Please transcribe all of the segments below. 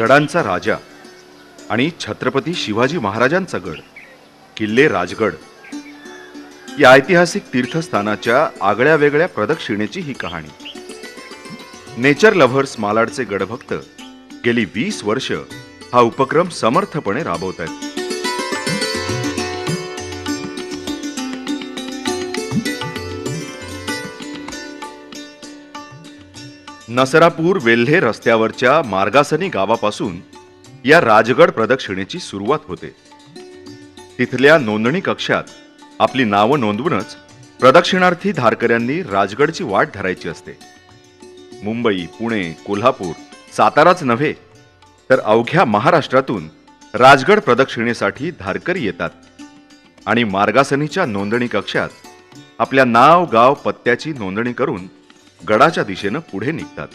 गडांचा राजा आणि छत्रपती शिवाजी महाराजांचा गड किल्ले राजगड या ऐतिहासिक तीर्थस्थानाच्या आगळ्या वेगळ्या प्रदक्षिणेची ही कहाणी। नेचर लव्हर्स मालाडचे गडभक्त गेली 20 वर्ष हा उपक्रम समर्थपणे राबवत आहेत। नसरापूर वेल्हे रस्त्यावरच्या मार्गासनी गावापासून या राजगड प्रदक्षिणेची सुरुवात होते। तिथल्या नोंदणी कक्षात आपली नावं नोंदवूनच प्रदक्षिणार्थी धारकऱ्यांनी राजगडची वाट धरायची असते। मुंबई, पुणे, कोल्हापूर, साताराच नव्हे तर अवघ्या महाराष्ट्रातून राजगड प्रदक्षिणेसाठी धारकरी येतात आणि मार्गासनीच्या नोंदणी कक्षात आपल्या नाव, गाव, पत्त्याची नोंदणी करून गडाच्या दिशेनं पुढे निघतात।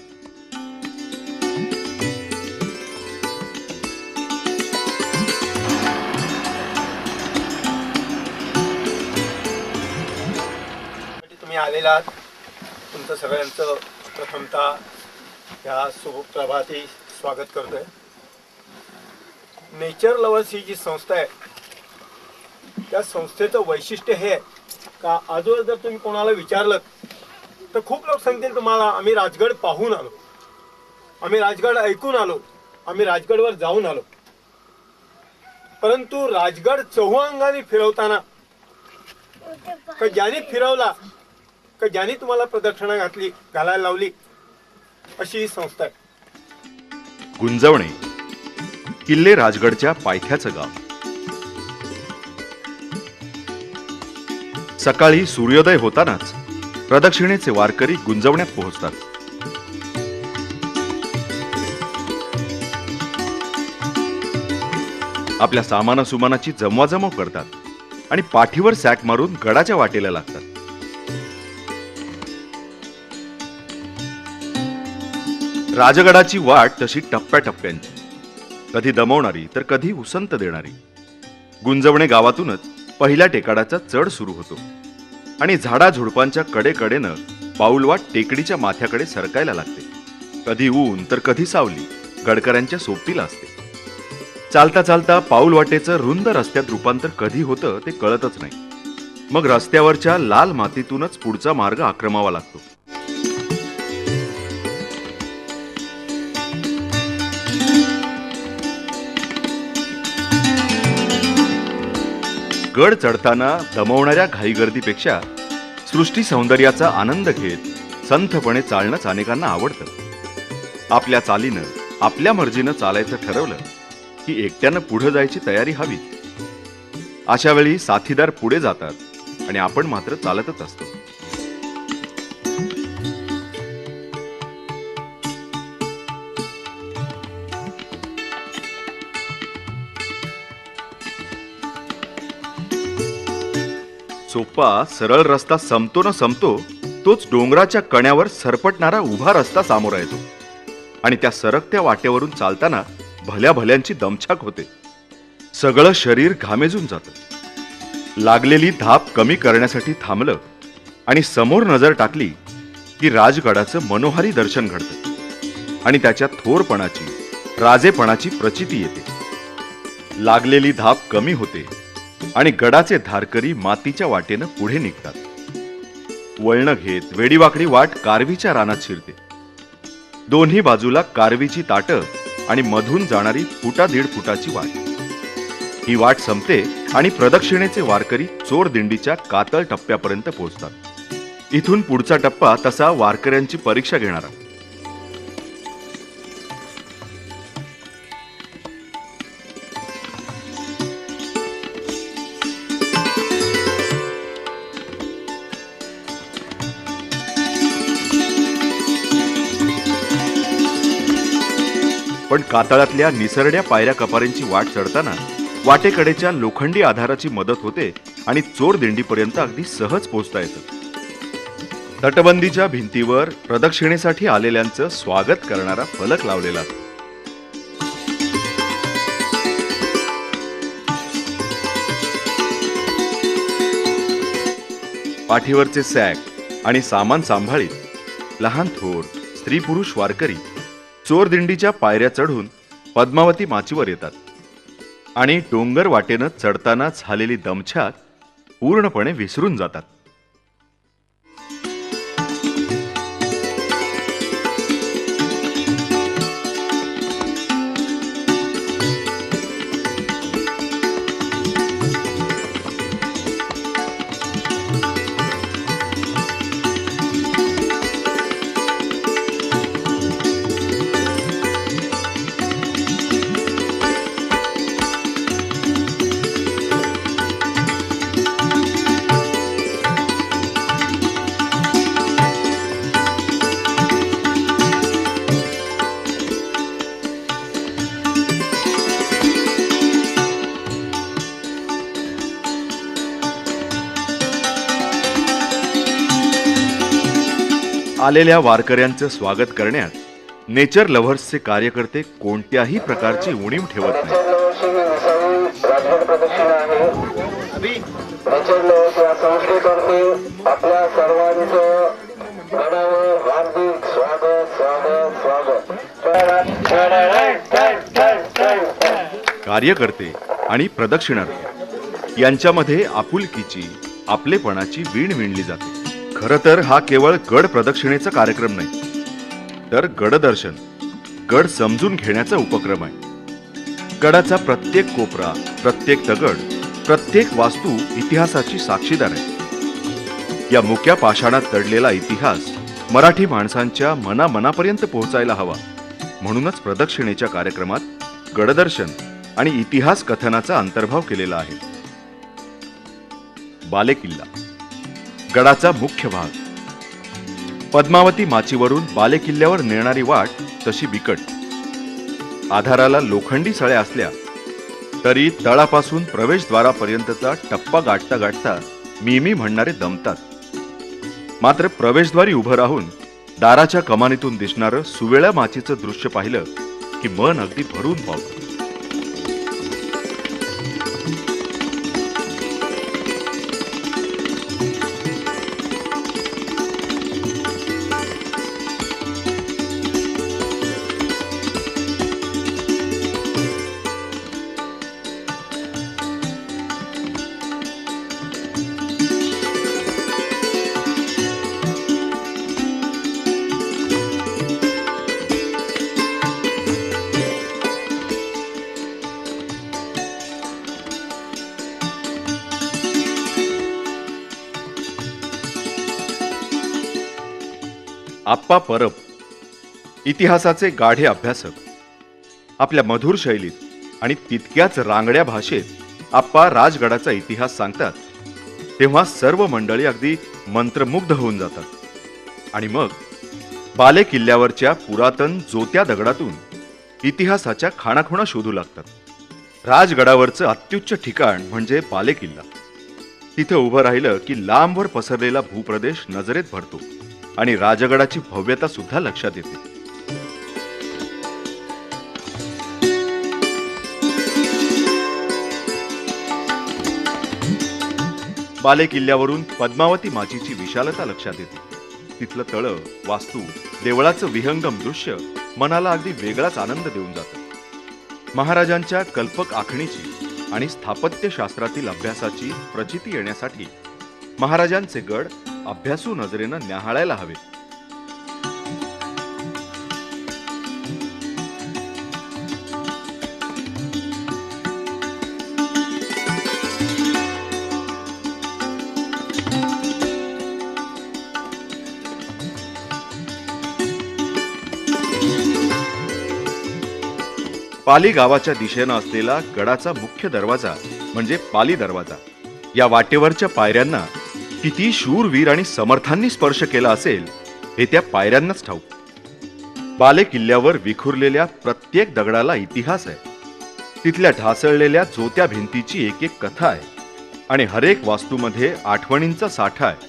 तुम्ही आलेला तुमचं सगळ्यांचं प्रथमतः या शुभ प्रभाती स्वागत करतोय। नेचर लव्हर्स ही जी संस्था आहे त्या संस्थेचं वैशिष्ट्य हे का आजवर जर तुम्ही कोणाला विचारलं तर खूप लोक सांगतील तुम्हाला आम्ही राजगड पाहून आलो, आम्ही राजगड ऐकून आलो, आम्ही राजगडवर जाऊन आलो, परंतु राजगड चौहंगाने फिरवताना ज्याने फिरवला ज्याने तुम्हाला प्रदक्षिणा घालायला लावली अशी ही संस्था आहे। गुंजवणे किल्ले राजगडच्या पायथ्याचं गाव। सकाळी सूर्योदय होतानाच प्रदक्षिणेचे वारकरी गुंजवण्यात पोहोचतात। आपल्या सामानासुमानाची जमवाजमव करतात आणि पाठीवर सॅक मारून गडाच्या वाटेला लागतात। राजगडाची वाट तशी टप्प्याटप्प्यांची, कधी दमवणारी तर कधी उसंत देणारी। गुंजवणे गावातूनच पहिल्या टेकाडाचा चढ सुरू होतो आणि झाडाझुडपांच्या कडेकडेनं पाऊलवाट टेकडीच्या माथ्याकडे सरकायला लागते। कधी ऊन तर कधी सावली गडकऱ्यांच्या सोबतीला असते। चालता चालता पाऊलवाटेचं रुंद रस्त्यात रूपांतर कधी होतं ते कळतच नाही। मग रस्त्यावरच्या लाल मातीतूनच पुढचा मार्ग आक्रमावा लागतो। गड चढताना दमवणाऱ्या घाईगर्दीपेक्षा सृष्टी सौंदर्याचा आनंद घेत संथपणे चालणंच अनेकांना आवडतं। आपल्या चालीनं आपल्या मर्जीनं चालायचं ठरवलं की एकट्यानं पुढे जायची तयारी हवी। अशा वेळी साथीदार पुढे जातात आणि आपण मात्र चालतच असतो। सोपा सरळ रस्ता संपतो न संपतो तोच डोंगराच्या कण्यावर सरपटणारा उभा रस्ता सामोरा येतो आणि त्या सरकत्या वाटेवरून चालताना भल्या भल्यांची दमछाक होते। सगळं शरीर घामेजून जातं। लागलेली धाप कमी करण्यासाठी थांबलं आणि समोर नजर टाकली की राजगडाचं मनोहारी दर्शन घडतं आणि त्याच्या थोरपणाची, राजेपणाची प्रचिती येते। लागलेली धाप कमी होते आणि गडाचे धारकरी मातीच्या वाटेनं पुढे निघतात। वळण घेत वेडीवाकडी वाट कारवीच्या रानात शिरते। दोन्ही बाजूला कारवीची ताटं आणि मधून जाणारी फुटा 1.5 फुटाची वाट। ही वाट संपते आणि प्रदक्षिणेचे वारकरी चोर दिंडीच्या कातळ टप्प्यापर्यंत पोहोचतात। इथून पुढचा टप्पा तसा वारकऱ्यांची परीक्षा घेणारा। पण कातळातल्या निसरड्या पायऱ्या कपारींची वाट चढताना वाटेकडेच्या लोखंडी आधाराची मदत होते आणि चोर दिंडीपर्यंत अगदी सहज पोहोचता येतं। तटबंदीच्या भिंतीवर प्रदक्षिणेसाठी आलेल्यांचं स्वागत करणारा फलक लावलेला असतो। पाठीवरचे सॅक आणि सामान सांभाळीत लहान थोर स्त्री पुरुष वारकरी चोर दिंडीच्या पायऱ्या चढून पद्मावती माचीवर येतात आणि डोंगर वाटेनं चढताना झालेली दमछाक पूर्णपणे विसरून जातात. आलेल्या वारकऱ्यांचं स्वागत करण्यात नेचर लव्हर्सचे कार्यकर्ते कोणत्याही प्रकारची उणीव ठेवत नाही. नेचर लव्हर्स या संस्थेतर्फे आपल्या सर्वांचं गडावर हार्दिक स्वागत स्वागत स्वागत. कार्यकर्ते आणि प्रदक्षिणार्थी यांच्यामध्ये आपुलकीची आपलेपणाची वीण विणली जाते. खरं तर हा केवळ गड प्रदक्षिणेचा कार्यक्रम नाही, तर गडदर्शन, गड समजून घेण्याचा उपक्रम आहे. गडाचा प्रत्येक कोपरा, प्रत्येक दगड, प्रत्येक वास्तू इतिहासाची साक्षीदार आहे. या मुक्या पाषाणात दडलेला इतिहास मराठी माणसांच्या मनामनापर्यंत पोहोचायला हवा, म्हणूनच प्रदक्षिणेच्या कार्यक्रमात गडदर्शन आणि इतिहास कथनाचा अंतर्भाव केलेला आहे. बालेकिल्ला, गडाचा मुख्य भाग. पद्मावती माचीवरून बालेकिल्ल्यावर नेणारी वाट तशी बिकट. आधाराला लोखंडी सळ्या असल्या तरी तळापासून प्रवेशद्वारापर्यंतचा टप्पा गाठता गाठता मी म्हणणारे दमतात. मात्र प्रवेशद्वारी उभं राहून दाराच्या कमानीतून दिसणारं सुवेळ्या माचीचं दृश्य पाहिलं की मन अगदी भरून पावतं. आप्पा परब, इतिहासाचे गाढे अभ्यासक, आपल्या मधुर शैलीत आणि तितक्याच रांगड्या भाषेत आप्पा राजगडाचा इतिहास सांगतात, तेव्हा सर्व मंडळी अगदी मंत्रमुग्ध होऊन जातात. आणि मग बाले किल्ल्यावरच्या पुरातन जोत्या दगडातून इतिहासाच्या खाणाखुणा शोधू लागतात. राजगडावरचं अत्युच्च ठिकाण म्हणजे बाले किल्ला. तिथं उभं राहिलं की लांबवर पसरलेला भूप्रदेश नजरेत भरतो आणि राजगडाची भव्यता सुद्धा लक्षात येते. बाले किल्ल्यावरून पद्मावती माचीची विशालता लक्षात येते. तिथलं तळं, वास्तू, देवळाचं विहंगम दृश्य मनाला अगदी वेगळाच आनंद देऊन जातं. महाराजांच्या कल्पक आखणीची आणि स्थापत्यशास्त्रातील अभ्यासाची प्रचिती येण्यासाठी महाराजांचे गड अभ्यासू नजरेनं न्याहाळायला हवे. पाली गावाच्या दिशेनं असलेला गडाचा मुख्य दरवाजा म्हणजे पाली दरवाजा. या वाटेवरच्या पायऱ्यांना किती शूरवीर आणि समर्थांनी स्पर्श केला असेल हे त्या पायऱ्यांनाच ठाऊक. बाले किल्ल्यावर विखुरलेल्या प्रत्येक दगडाला इतिहास आहे. तिथल्या ढासळलेल्या जोत्या भिंतीची एक एक कथा आहे आणि हरेक वास्तूमध्ये आठवणींचा साठा आहे.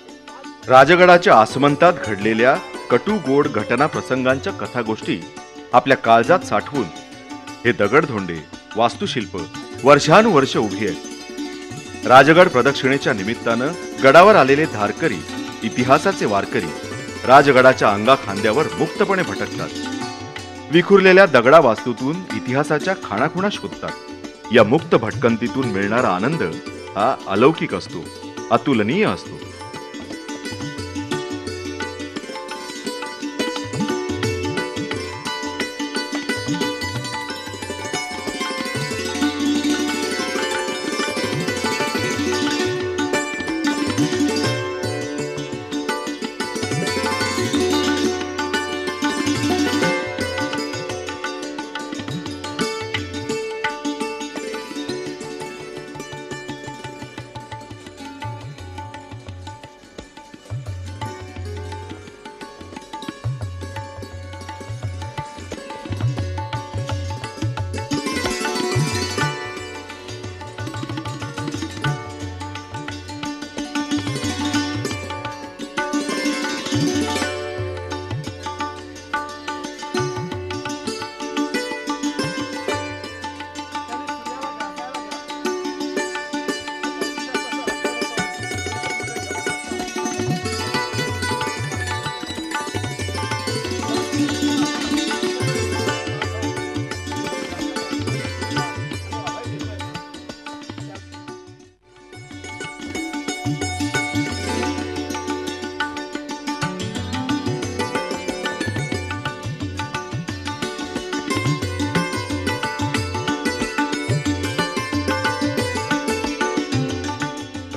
राजगडाच्या आसमंतात घडलेल्या कटू गोड घटना प्रसंगांच्या कथा गोष्टी आपल्या काळजात साठवून हे दगडधोंडे, वास्तुशिल्प वर्षानुवर्ष उभी आहेत. राजगड प्रदक्षिणेच्या निमित्तानं गडावर आलेले धारकरी, इतिहासाचे वारकरी राजगडाच्या अंगा खांद्यावर मुक्तपणे भटकतात. विखुरलेल्या दगडा वास्तूतून इतिहासाच्या खाणाखुणा शोधतात. या मुक्त भटकंतीतून मिळणारा आनंद हा अलौकिक असतो, अतुलनीय असतो.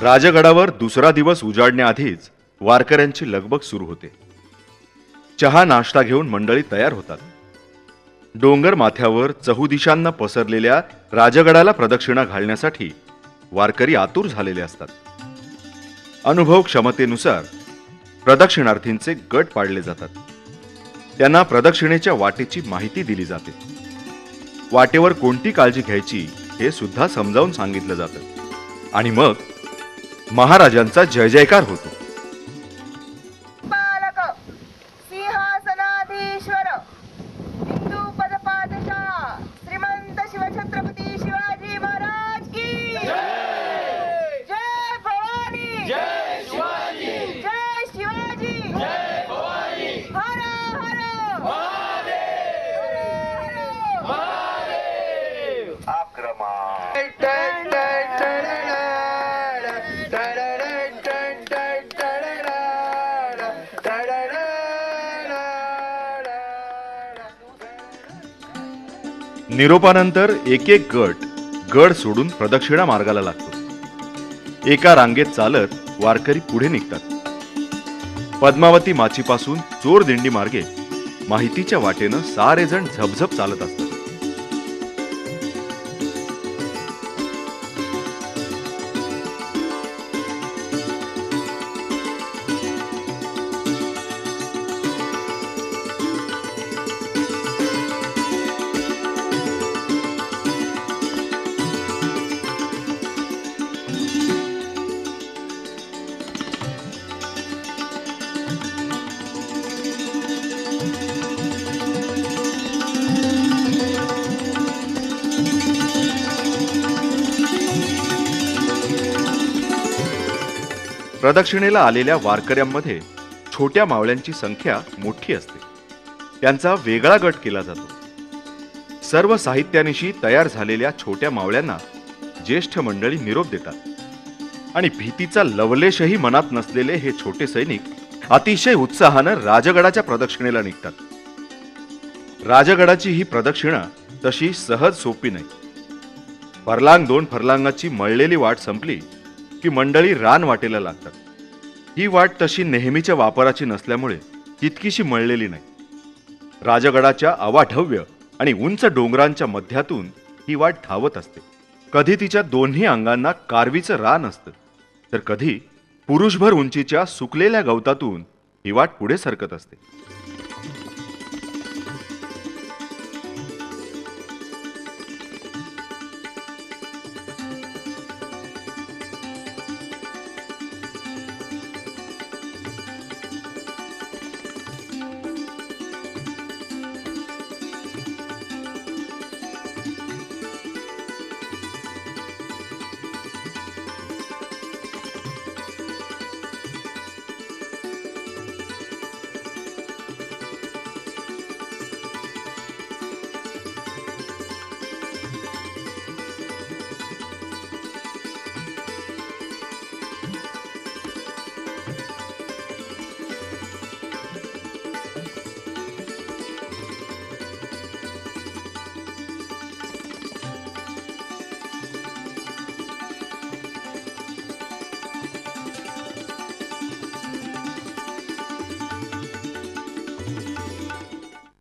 राजगडावर दुसरा दिवस उजाडण्याआधीच वारकऱ्यांची लगबग सुरू होते. चहा नाश्ता घेऊन मंडळी तयार होतात. डोंगर माथ्यावर चहुदिशांना पसरलेल्या राजगडाला प्रदक्षिणा घालण्यासाठी वारकरी आतुर झालेले असतात. अनुभव क्षमतेनुसार प्रदक्षिणार्थींचे गट पाडले जातात. त्यांना प्रदक्षिणेच्या वाटेची माहिती दिली जाते. वाटेवर कोणती काळजी घ्यायची हे सुद्धा समजावून सांगितलं जातं. आणि मग महाराजांचा जय जयकार होतो. पालक सिंहासनाधीश्वर हिंदू पदपादशाह श्रीमंत शिवछत्रपती शिवाजी महाराज की जय भवानी, जय शिवाजी, जय शिवाजी, जय भवानी, हर हर महादेव, हर महादेव. निरोपानंतर एक एक गड सोडून प्रदक्षिणा मार्गाला लागतो. एका रांगेत चालत वारकरी पुढे निघतात. पद्मावती माचीपासून चोर दिंडी मार्गे माहितीच्या वाटेनं सारे जण झपझप चालत असतात. प्रदक्षिणेला आलेल्या वारकऱ्यांमध्ये छोट्या मावळ्यांची संख्या मोठी असते. त्यांचा वेगळा गट केला जातो. सर्व साहित्यानिशी तयार झालेल्या छोट्या मावळ्यांना ज्येष्ठ मंडळी निरोप देतात आणि भीतीचा लवलेशही मनात नसलेले हे छोटे सैनिक अतिशय उत्साहानं राजगडाच्या प्रदक्षिणेला निघतात. राजगडाची ही प्रदक्षिणा तशी सहज सोपी नाही. फरलांग 2 फरलांगाची मळलेली वाट संपली की मंडळी रान वाटेला लागतात. ही वाट तशी नेहमीच्या वापराची नसल्यामुळे तितकीशी मळलेली नाही. राजगडाच्या अवाढव्य आणि उंच डोंगरांच्या मध्यातून ही वाट धावत असते. कधी तिच्या दोन्ही अंगांना कारवीचं रान असतं, तर कधी पुरुषभर उंचीच्या सुकलेल्या गवतातून ही वाट पुढे सरकत असते.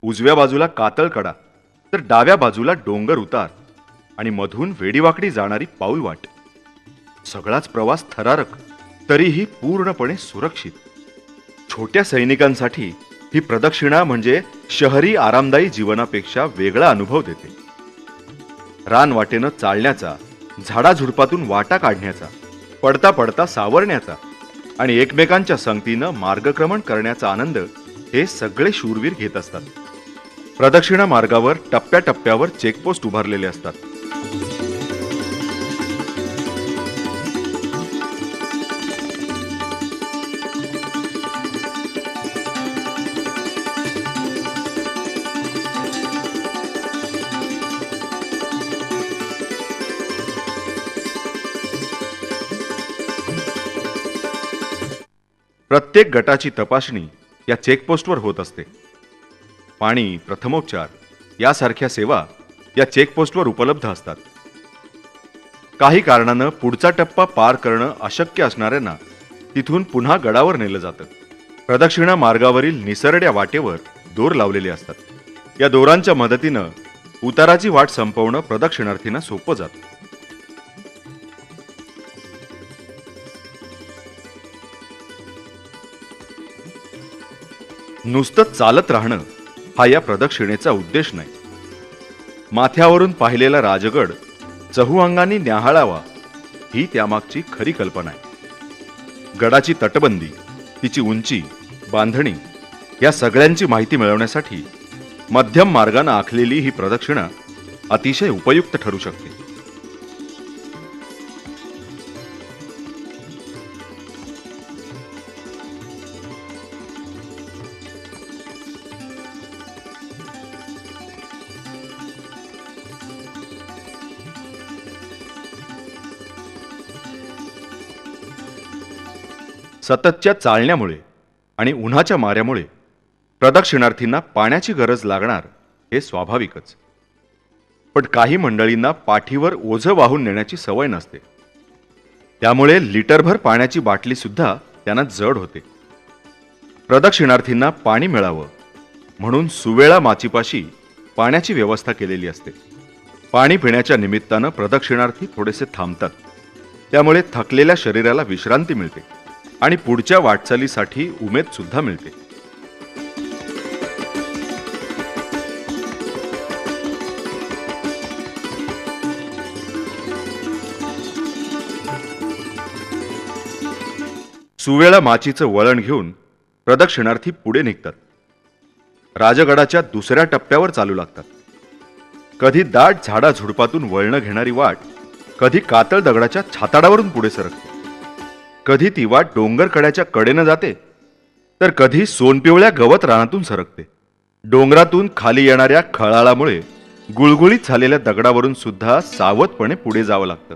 उजव्या बाजूला कातळकडा तर डाव्या बाजूला डोंगर उतार आणि मधून वेडीवाकडी जाणारी पाऊलवाट. सगळाच प्रवास थरारक तरीही पूर्णपणे सुरक्षित. छोट्या सैनिकांसाठी ही प्रदक्षिणा म्हणजे शहरी आरामदायी जीवनापेक्षा वेगळा अनुभव देते. रानवाटेनं चालण्याचा, झाडाझुडपातून वाटा काढण्याचा, पडता पडता सावरण्याचा आणि एकमेकांच्या संगतीनं मार्गक्रमण करण्याचा आनंद हे सगळे शूरवीर घेत असतात. प्रदक्षिणा मार्गावर टप्प्याटप्प्यावर चेकपोस्ट उभारलेले असतात. प्रत्येक गटाची तपासणी या चेकपोस्टवर होत असते. पाणी, प्रथमोपचार यासारख्या सेवा या चेकपोस्टवर उपलब्ध असतात. काही कारणानं पुढचा टप्पा पार करणं अशक्य असणाऱ्यांना तिथून पुन्हा गडावर नेलं जातं. प्रदक्षिणा मार्गावरील निसरड्या वाटेवर दोर लावलेले असतात. या दोरांच्या मदतीनं उताराची वाट संपवणं प्रदक्षिणार्थींना सोपं जातं. नुसतं चालत राहणं हा या प्रदक्षिणेचा उद्देश नाही. माथ्यावरून पाहिलेला राजगड चहुअंगांनी न्याहाळावा ही त्यामागची खरी कल्पना आहे. गडाची तटबंदी, तिची उंची, बांधणी या सगळ्यांची माहिती मिळवण्यासाठी मध्यम मार्गानं आखलेली ही प्रदक्षिणा अतिशय उपयुक्त ठरू शकते. सततच्या चालण्यामुळे आणि उन्हाच्या माऱ्यामुळे प्रदक्षिणार्थींना पाण्याची गरज लागणार हे स्वाभाविकच. पण काही मंडळींना पाठीवर ओझं वाहून नेण्याची सवय नसते. त्यामुळे लिटरभर पाण्याची बाटली सुद्धा त्यांना जड होते. प्रदक्षिणार्थींना पाणी मिळावं म्हणून सुवेळा माचीपाशी पाण्याची व्यवस्था केलेली असते. पाणी पिण्याच्या निमित्तानं प्रदक्षिणार्थी थोडेसे थांबतात. त्यामुळे थकलेल्या शरीराला विश्रांती मिळते आणि पुढच्या वाटचालीसाठी उमेद सुद्धा मिळते. सुवेळा माचीचं वळण घेऊन प्रदक्षिणार्थी पुढे निघतात. राजगडाच्या दुसऱ्या टप्प्यावर चालू लागतात. कधी दाट झाडाझुडपातून वळणं घेणारी वाट कधी कातळ दगडाच्या छाताडावरून पुढे सरकते. कधी ती वाट डोंगर कड्याच्या कडेनं जाते तर कधी सोनपिवळ्या गवत रानातून सरकते. डोंगरातून खाली येणाऱ्या खळाळामुळे गुळगुळीत झालेल्या दगडावरून सुद्धा सावधपणे पुढे जावं लागतं.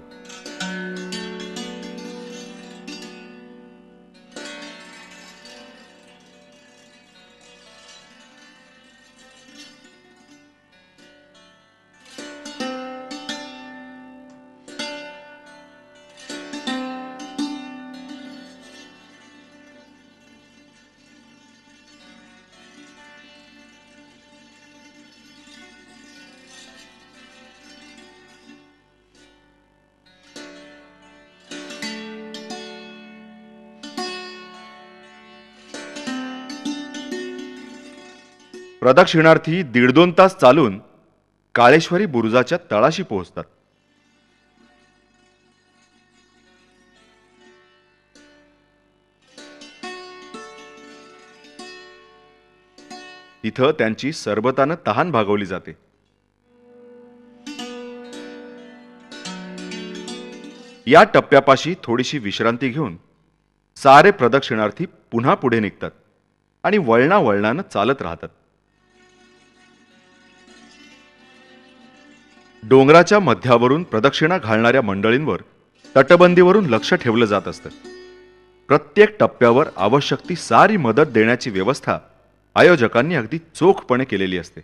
प्रदक्षिणार्थी 1.5-2 तास चालून काळेश्वरी बुरुजाच्या तळाशी पोहोचतात. तिथं त्यांची सरबतानं तहान भागवली जाते. या टप्प्यापाशी थोडीशी विश्रांती घेऊन सारे प्रदक्षिणार्थी पुन्हा पुढे निघतात आणि वळणावळणानं चालत राहतात. डोंगराच्या मध्यावरून प्रदक्षिणा घालणाऱ्या मंडळींवर तटबंदीवरून लक्ष ठेवलं जात असतं. प्रत्येक टप्प्यावर आवश्यक ती सारी मदत देण्याची व्यवस्था आयोजकांनी अगदी चोखपणे केलेली असते.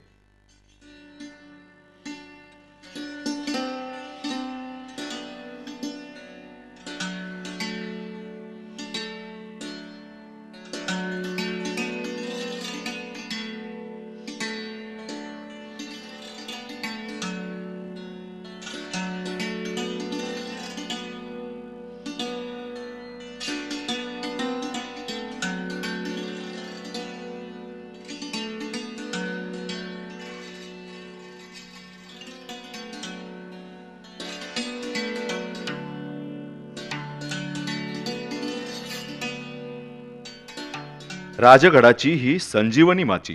राजगडाची ही संजीवनी माची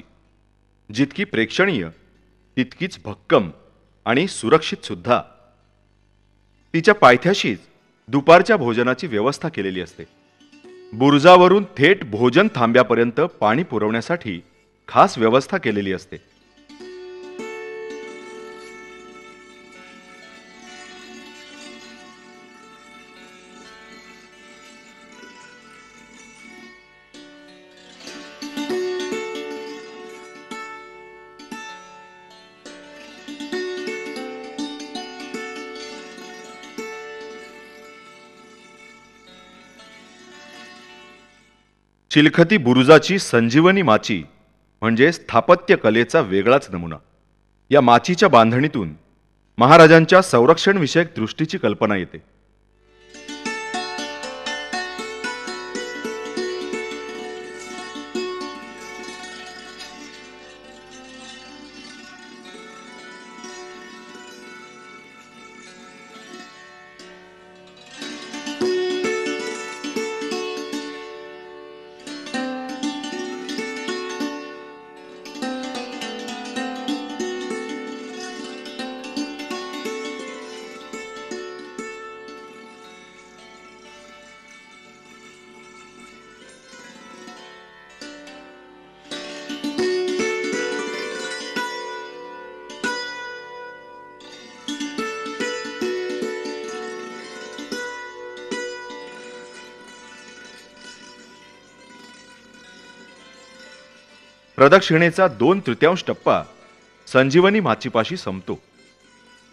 जितकी प्रेक्षणीय तितकीच भक्कम आणि सुरक्षित सुद्धा. तिच्या पायथ्याशीच दुपारच्या भोजनाची व्यवस्था केलेली असते. बुरुजावरून थेट भोजन थांब्यापर्यंत पाणी पुरवण्यासाठी खास व्यवस्था केलेली असते. चिलखती बुरुजाची संजीवनी माची म्हणजे स्थापत्य कलेचा वेगळाच नमुना. या माचीच्या बांधणीतून महाराजांच्या संरक्षण विषयक दृष्टीची कल्पना येते. प्रदक्षिणेचा 2/3 टप्पा संजीवनी माचीपाशी संपतो.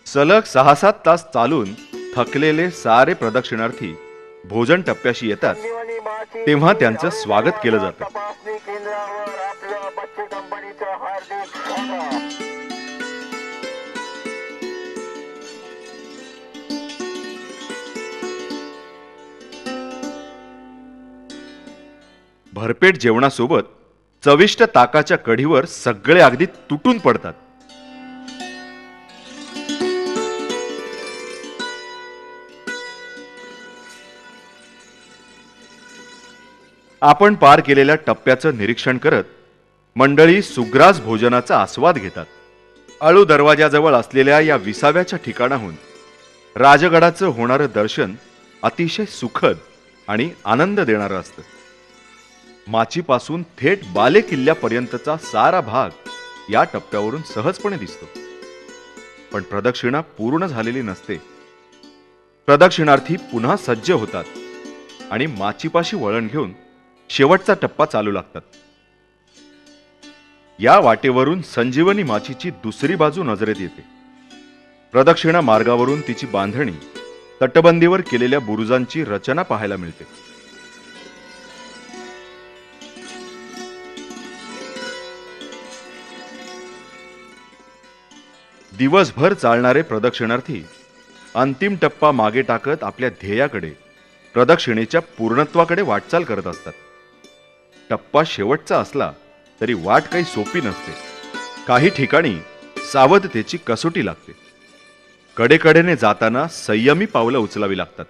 सलग 6-7 तास चालून थकलेले सारे प्रदक्षिणार्थी भोजन टप्प्याशी येतात तेव्हा त्यांचं स्वागत केलं जातं. तपासणी केंद्रावर आपल्या बच्चे कंपनीचं हार्दिक स्वागत. भरपेट जेवणासोबत चविष्ट ताकाच्या कढीवर सगळे अगदी तुटून पडतात. आपण पार केलेल्या टप्प्याचं निरीक्षण करत मंडळी सुग्रास भोजनाचा आस्वाद घेतात. आळू दरवाजाजवळ असलेल्या या 20व्या ठिकाणाहून राजगडाचं होणारं दर्शन अतिशय सुखद आणि आनंद देणारं असतं. माचीपासून थेट बाले किल्ल्यापर्यंतचा सारा भाग या टप्प्यावरून सहजपणे दिसतो. पण प्रदक्षिणा पूर्ण झालेली नसते. प्रदक्षिणार्थी पुन्हा सज्ज होतात आणि माचीपाशी वळण घेऊन शेवटचा टप्पा चालू लागतात. या वाटेवरून संजीवनी माचीची दुसरी बाजू नजरेत येते. प्रदक्षिणा मार्गावरून तिची बांधणी, तटबंदीवर केलेल्या बुरुजांची रचना पाहायला मिळते. दिवसभर चालणारे प्रदक्षिणार्थी अंतिम टप्पा मागे टाकत आपल्या ध्येयाकडे, प्रदक्षिणेच्या पूर्णत्वाकडे वाटचाल करत असतात. टप्पा शेवटचा असला तरी वाट काही सोपी नसते. काही ठिकाणी सावधतेची कसोटी लागते. कडेकडेने जाताना संयमी पावलं उचलावी लागतात.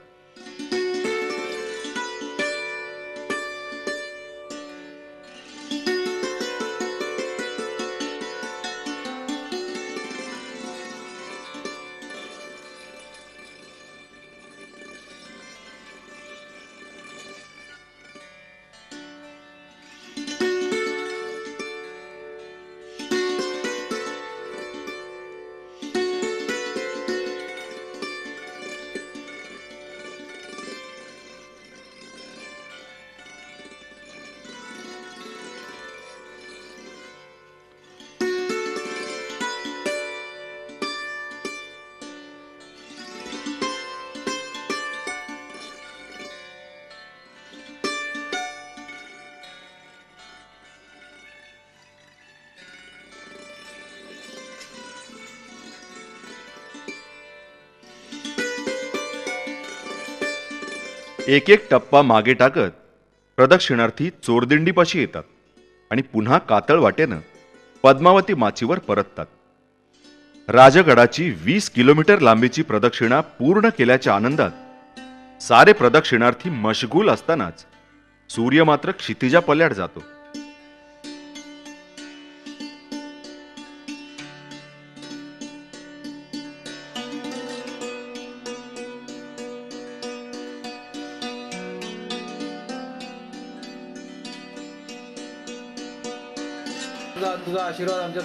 एक एक टप्पा मागे टाकत प्रदक्षिणार्थी चोरदिंडीपाशी येतात आणि पुन्हा कातळ वाटेनं पद्मावती माचीवर परततात. राजगडाची 20 किलोमीटर लांबीची प्रदक्षिणा पूर्ण केल्याच्या आनंदात सारे प्रदक्षिणार्थी मशगूल असतानाच सूर्य मात्र क्षितिजापल्याड जातो.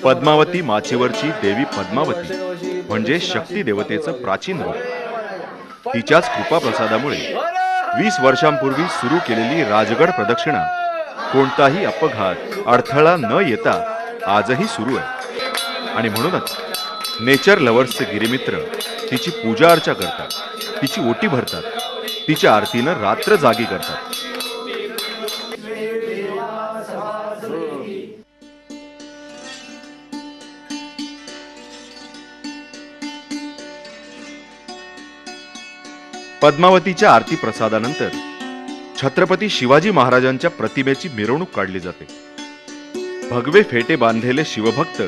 पद्मावती माचीवरची देवी पद्मावती म्हणजे शक्ती देवतेचं प्राचीन रूप. तिच्याच कृपाप्रसादामुळे 20 वर्षांपूर्वी सुरू केलेली राजगड प्रदक्षिणा कोणताही अपघात अडथळा न येता आजही सुरू आहे. आणि म्हणूनच नेचर लव्हर्सचे गिरीमित्र तिची पूजा अर्चा करतात, तिची ओटी भरतात, तिच्या आरतीनं रात्र जागी करतात. पद्मावतीच्या आरती प्रसादानंतर छत्रपती शिवाजी महाराजांच्या प्रतिमेची मिरवणूक काढली जाते. भगवे फेटे बांधलेले शिवभक्त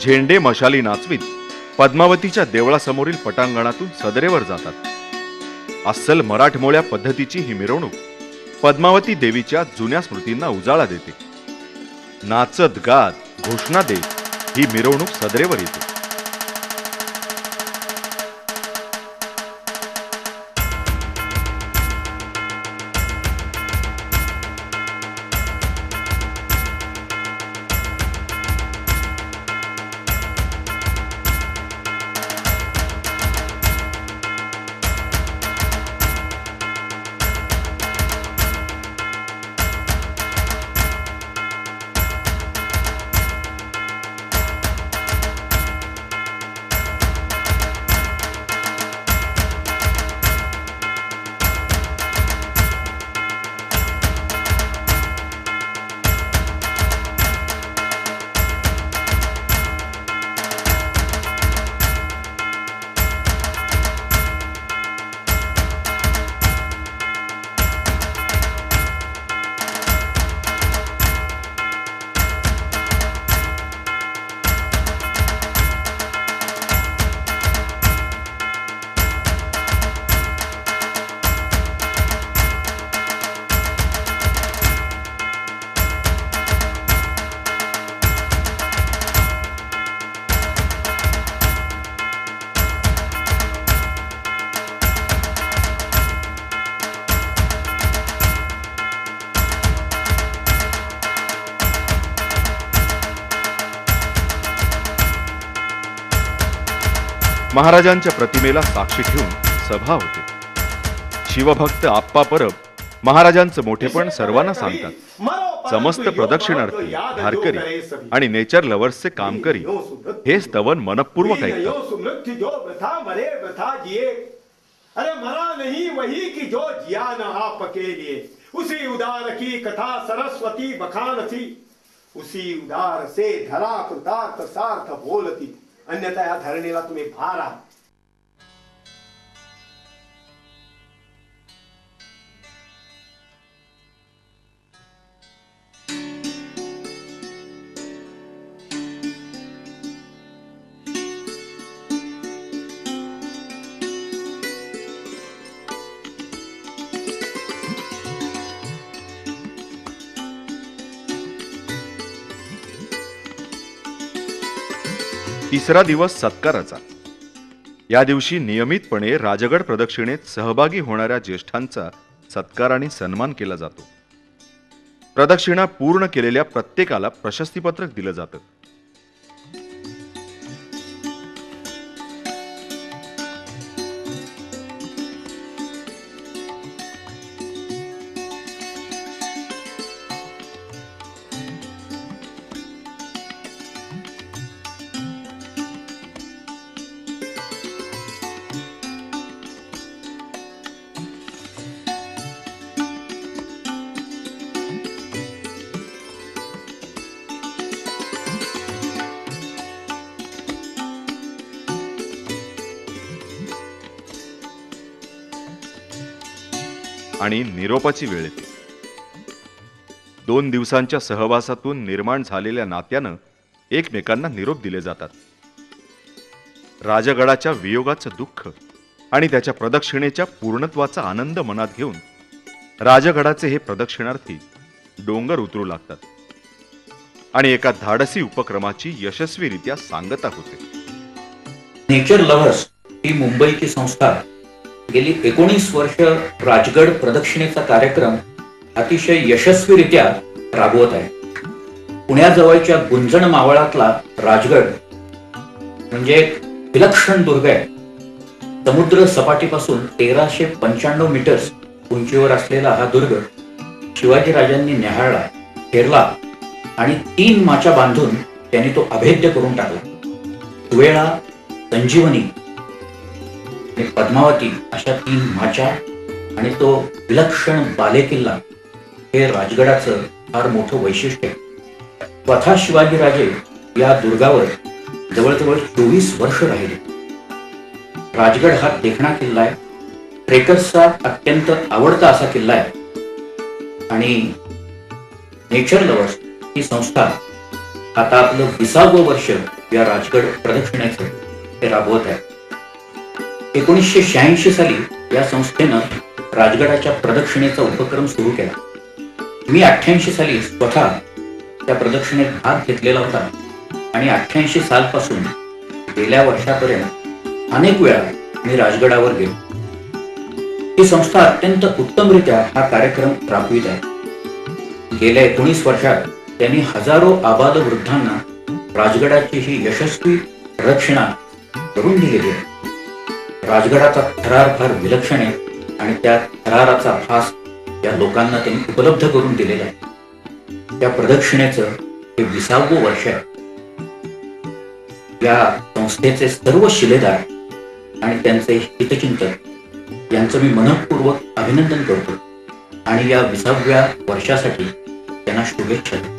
झेंडे मशाली नाचवीत पद्मावतीच्या देवळासमोरील पटांगणातून सदरेवर जातात. अस्सल मराठमोळ्या पद्धतीची ही मिरवणूक पद्मावती देवीच्या जुन्या स्मृतींना उजाळा देते. नाचत गात घोषणा देत ही मिरवणूक सदरेवर येते. महाराजांच्या प्रतिमेला साक्षी ठेवून सभा होते. शिवभक्त आप्पा परब महाराजांचं मोठेपण सर्वांना सांगतात. समस्त प्रदक्षिणार्थी, धारकरी आणि नेचर लव्हर्सचे कामकरी हे स्तवन मनपूर्वक ऐकतात. अरे मरा नहीं वही की जो जिया न आपके लिए, उसी उदार की कथा सरस्वती बखान थी, उसी उदार से धरा कृतार्थ सार्थ बोलती, अन्यथा या धरणीला तुम्ही भार आहात. तिसरा दिवस सत्काराचा. या दिवशी नियमितपणे राजगड प्रदक्षिणेत सहभागी होणाऱ्या ज्येष्ठांचा सत्कार आणि सन्मान केला जातो. प्रदक्षिणा पूर्ण केलेल्या प्रत्येकाला प्रशस्तीपत्रक दिलं जातं. आणि निरोपाची वेळ येते. 2 दिवसांच्या सहवासातून निर्माण झालेल्या नात्यानं एकमेकांना निरोप दिले जातात. राजगडाच्या वियोगाचं दुःख आणि त्याच्या प्रदक्षिणेच्या पूर्णत्वाचा आनंद मनात घेऊन राजगडाचे हे प्रदक्षिणार्थी डोंगर उतरू लागतात आणि एका धाडसी उपक्रमाची यशस्वीरित्या सांगता होते. नेचर लव्हर्स ही मुंबईची संस्था गेली 19 वर्ष राजगड प्रदक्षिणेचा कार्यक्रम अतिशय यशस्वीरित्या राबवत आहे. पुण्याजवळच्या गुंजण मावळातला राजगड म्हणजे एक विलक्षण दुर्ग आहे. समुद्र सपाटीपासून 1395 मीटर्स उंचीवर असलेला हा दुर्ग शिवाजी राजांनी न्याहाळला, हेरला आणि 3 माच्या बांधून त्यांनी तो अभेद्य करून टाकला. सुवेळा, संजीवनी आणि पद्मावती अशा 3 माच्या आणि तो विलक्षण बालेकिल्ला हे राजगडाचं फार मोठं वैशिष्ट्य आहे. स्वतः शिवाजीराजे या दुर्गावर जवळजवळ 24 वर्ष राहिले. राजगड हा देखणा किल्ला आहे. ट्रेकर्सचा अत्यंत आवडता असा किल्ला आहे. आणि नेचर लवर्स ही संस्था आता आपलं 20वं वर्ष या राजगड प्रदक्षिणेचं ते राबवत आहे. 1986 साली या संस्थेनं राजगडाच्या प्रदक्षिणेचा उपक्रम सुरू केला. मी 88 साली स्वतः त्या प्रदक्षिणेत भाग घेतलेला होता आणि 88 सालपासून गेल्या वर्षापर्यंत अनेक वेळा मी राजगडावर गेलो. ही संस्था अत्यंत उत्तमरित्या हा कार्यक्रम राबवित आहे. गेल्या 19 वर्षात त्यांनी हजारो आबाद वृद्धांना राजगडाची ही यशस्वी प्रदक्षिणा करून दिलेली आहे. राजगडाचा थरार फार विलक्षण आहे आणि त्या थराराचा भास या लोकांना त्यांनी उपलब्ध करून दिलेला आहे. त्या प्रदक्षिणेचं हे 20वं वर्ष आहे. या संस्थेचे सर्व शिलेदार आणि त्यांचे हितचिंतक यांचं मी मनःपूर्वक अभिनंदन करतो आणि या 20व्या वर्षासाठी त्यांना शुभेच्छा देतो.